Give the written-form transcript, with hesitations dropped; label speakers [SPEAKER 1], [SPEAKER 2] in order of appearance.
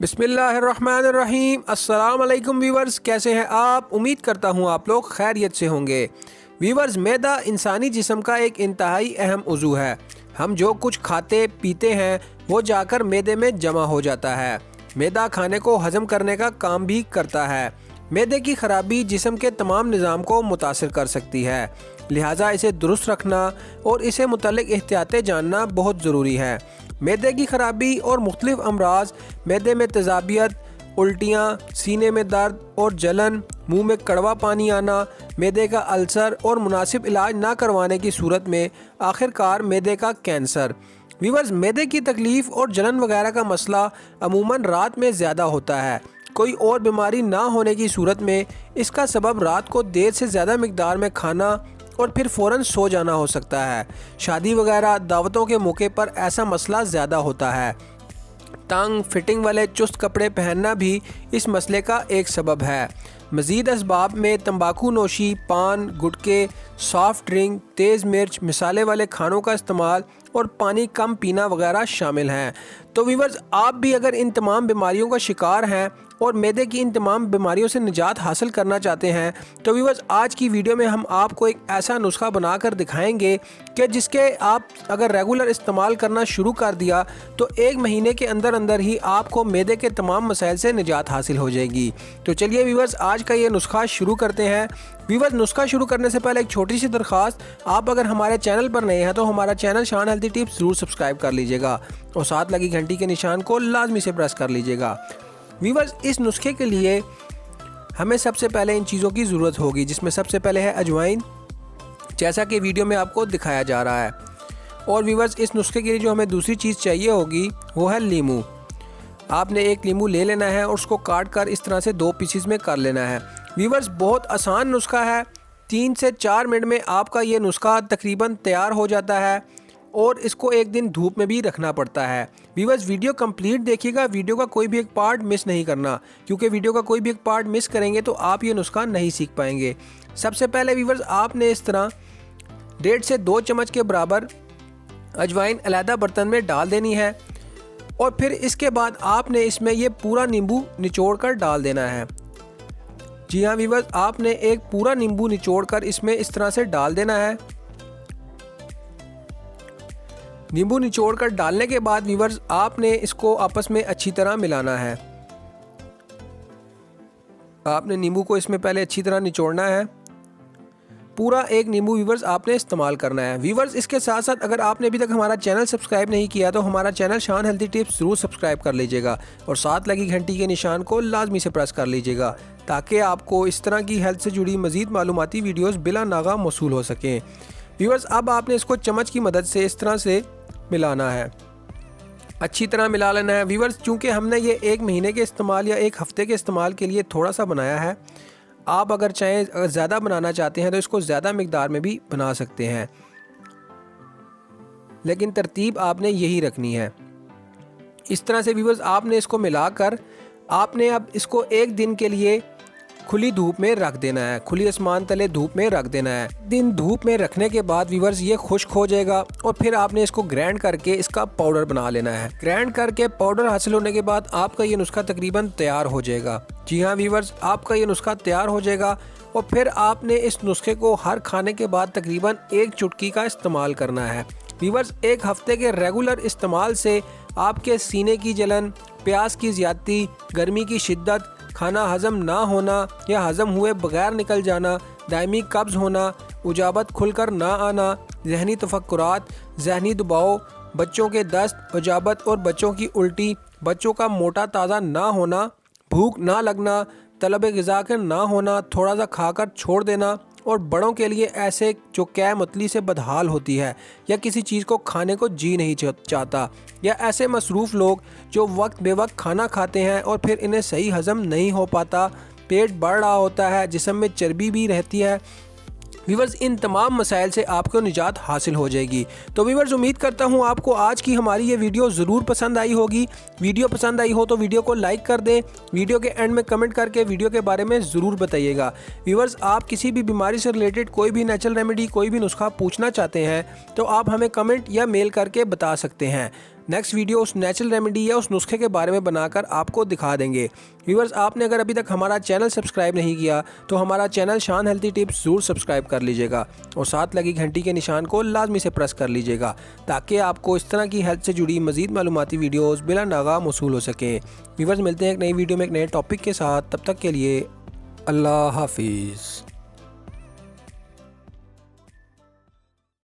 [SPEAKER 1] बिस्मिल्लाहिर्रहमानिर्रहीम। अस्सलाम वालेकुम वीवर्स, कैसे हैं आप? उम्मीद करता हूँ आप लोग खैरियत से होंगे। वीवर्स, मैदा इंसानी जिस्म का एक इंतहाई अहम उज़ू है। हम जो कुछ खाते पीते हैं वो जाकर मैदे में जमा हो जाता है। मैदा खाने को हज़म करने का काम भी करता है। मैदे की ख़राबी जिस्म के तमाम निज़ाम को मुतासिर कर सकती है, लिहाजा इसे दुरुस्त रखना और इसे मुतल्लिक़ एहतियातें जानना बहुत ज़रूरी है। मैदे की ख़राबी और मुख्तलिफ़ अमराज, मैदे में तेज़ाबियत, उल्टियाँ, सीने में दर्द और जलन, मुंह में कड़वा पानी आना, मैदे का अल्सर और मुनासिब इलाज ना करवाने की सूरत में आखिरकार मैदे का कैंसर। वीवर्स, मैदे की तकलीफ़ और जलन वगैरह का मसला अमूमन रात में ज़्यादा होता है। कोई और बीमारी ना होने की सूरत में इसका सबब रात को देर से ज़्यादा मिकदार में खाना और फिर फ़ौरन सो जाना हो सकता है। शादी वगैरह दावतों के मौके पर ऐसा मसला ज़्यादा होता है। तंग फिटिंग वाले चुस्त कपड़े पहनना भी इस मसले का एक सबब है। मज़ीद असबाब में तंबाकू नोशी, पान, गुटखे, सॉफ्ट ड्रिंक, तेज़ मिर्च, मिसाले वाले खानों का इस्तेमाल और पानी कम पीना वगैरह शामिल हैं। तो वीवर्स, आप भी अगर इन तमाम बीमारियों का शिकार हैं और मैदे की इन तमाम बीमारियों से निजात हासिल करना चाहते हैं, तो वीवर्स, आज की वीडियो में हम आपको एक ऐसा नुस्खा बनाकर दिखाएंगे कि जिसके आप अगर रेगुलर इस्तेमाल करना शुरू कर दिया तो 1 महीने के अंदर अंदर ही आपको मैदे के तमाम मसाइल से निजात हासिल हो जाएगी। तो चलिए वीवर्स, आज का ये नुस्खा शुरू करते हैं। वीवर्स, नुस्खा शुरू करने से पहले एक छोटी सी दरख्वास्त, आप अगर हमारे चैनल पर नए हैं तो हमारा चैनल शान हेल्दी टिप्स ज़रूर सब्सक्राइब कर लीजिएगा और साथ लगी घंटी के निशान को लाजमी से प्रेस कर लीजिएगा। वीवर्स, इस नुस्खे के लिए हमें सबसे पहले इन चीज़ों की ज़रूरत होगी, जिसमें सबसे पहले है अजवाइन, जैसा कि वीडियो में आपको दिखाया जा रहा है। और वीवर्स, इस नुस्खे के लिए जो हमें दूसरी चीज़ चाहिए होगी वो है लीमू। आपने एक लीमू ले लेना है और उसको काट कर इस तरह से 2 पीसीज में कर लेना है। वीवर्स, बहुत आसान नुस्खा है। 3 से 4 मिनट में आपका ये नुस्खा तकरीबन तैयार हो जाता है और इसको एक दिन धूप में भी रखना पड़ता है। वीवर्स, वीडियो कंप्लीट देखिएगा, वीडियो का कोई भी एक पार्ट मिस नहीं करना, क्योंकि वीडियो का कोई भी एक पार्ट मिस करेंगे तो आप ये नुस्खा नहीं सीख पाएंगे। सबसे पहले वीवर्स, आपने इस तरह 1.5 से 2 चम्मच के बराबर अजवाइन अलहदा बर्तन में डाल देनी है और फिर इसके बाद आपने इसमें ये पूरा नींबू निचोड़ कर डाल देना है। जी हाँ वीवर्स, आपने एक पूरा नींबू निचोड़ कर इसमें इस तरह से डाल देना है। नींबू निचोड़ कर डालने के बाद वीवर्स, आपने इसको आपस में अच्छी तरह मिलाना है। आपने नींबू को इसमें पहले अच्छी तरह निचोड़ना है। पूरा एक नींबू वीवर्स आपने इस्तेमाल करना है। वीवर्स, इसके साथ साथ अगर आपने अभी तक हमारा चैनल सब्सक्राइब नहीं किया तो हमारा चैनल शान हेल्दी टिप्स ज़रूर सब्सक्राइब कर लीजिएगा और साथ लगी घंटी के निशान को लाजमी से प्रेस कर लीजिएगा, ताकि आपको इस तरह की हेल्थ से जुड़ी मज़ीद मालूमाती वीडियोज़ बिला नागा मौसूल हो सकें। वीवर्स, अब आपने इसको चम्मच की मदद से इस तरह से मिलाना है, अच्छी तरह मिला लेना है। वीवर्स, चूँकि हमने ये 1 महीने के इस्तेमाल या 1 हफ़्ते के इस्तेमाल के लिए थोड़ा सा बनाया है, आप अगर चाहें अगर ज़्यादा बनाना चाहते हैं तो इसको ज़्यादा मिकदार में भी बना सकते हैं, लेकिन तरतीब आपने यही रखनी है। इस तरह से वीवर्स, आपने इसको मिलाकर आपने अब इसको 1 दिन के लिए खुली धूप में रख देना है, खुली आसमान तले धूप में रख देना है। दिन धूप में रखने के बाद वीवर्स, ये खुश्क हो जाएगा और फिर आपने इसको ग्राइंड करके इसका पाउडर बना लेना है। ग्राइंड करके पाउडर हासिल होने के बाद आपका ये नुस्खा तकरीबन तैयार हो जाएगा। जी हाँ वीवर्स, आपका ये नुस्खा तैयार हो जाएगा और फिर आपने इस नुस्खे को हर खाने के बाद तकरीबन 1 चुटकी का इस्तेमाल करना है। वीवर्स, 1 हफ्ते के रेगुलर इस्तेमाल से आपके सीने की जलन, प्यास की ज़्यादती, गर्मी की शिद्दत, खाना हज़म ना होना या हज़म हुए बगैर निकल जाना, दायमी कब्ज़ होना, उजाबत खुलकर ना आना, ज़हनी तफक्कुरात, ज़हनी दबाव, बच्चों के दस्त, उजाबत और बच्चों की उल्टी, बच्चों का मोटा ताज़ा ना होना, भूख ना लगना, तलब ग़िज़ा के ना होना, थोड़ा सा खाकर छोड़ देना, और बड़ों के लिए ऐसे जो कै मतली से बदहाल होती है या किसी चीज़ को खाने को जी नहीं चाहता, या ऐसे मसरूफ़ लोग जो वक्त बेवक्त खाना खाते हैं और फिर इन्हें सही हज़म नहीं हो पाता, पेट बढ़ रहा होता है, जिस्म में चर्बी भी रहती है। वीवर्स, इन तमाम मसाइल से आपको निजात हासिल हो जाएगी। तो वीवर्स, उम्मीद करता हूँ आपको आज की हमारी ये वीडियो ज़रूर पसंद आई होगी। वीडियो पसंद आई हो तो वीडियो को लाइक कर दें। वीडियो के एंड में कमेंट करके वीडियो के बारे में ज़रूर बताइएगा। वीवर्स, आप किसी भी बीमारी से रिलेटेड कोई भी नेचुरल रेमेडी, कोई भी नुस्खा पूछना चाहते हैं तो आप हमें कमेंट या मेल करके बता सकते हैं। नेक्स्ट वीडियो उस नेचुरल रेमेडी या उस नुस्खे के बारे में बनाकर आपको दिखा देंगे। व्यूअर्स, आपने अगर अभी तक हमारा चैनल सब्सक्राइब नहीं किया तो हमारा चैनल शान हेल्थी टिप्स ज़रूर सब्सक्राइब कर लीजिएगा और साथ लगी घंटी के निशान को लाजमी से प्रेस कर लीजिएगा ताकि आपको इस तरह की हेल्थ से जुड़ी मज़ीद मालूमाती वीडियोज़ बिला नागा मौसूल हो सकें। व्यूअर्स, मिलते हैं एक नई वीडियो में एक नए टॉपिक के साथ। तब तक के लिए अल्लाह हाफिज़।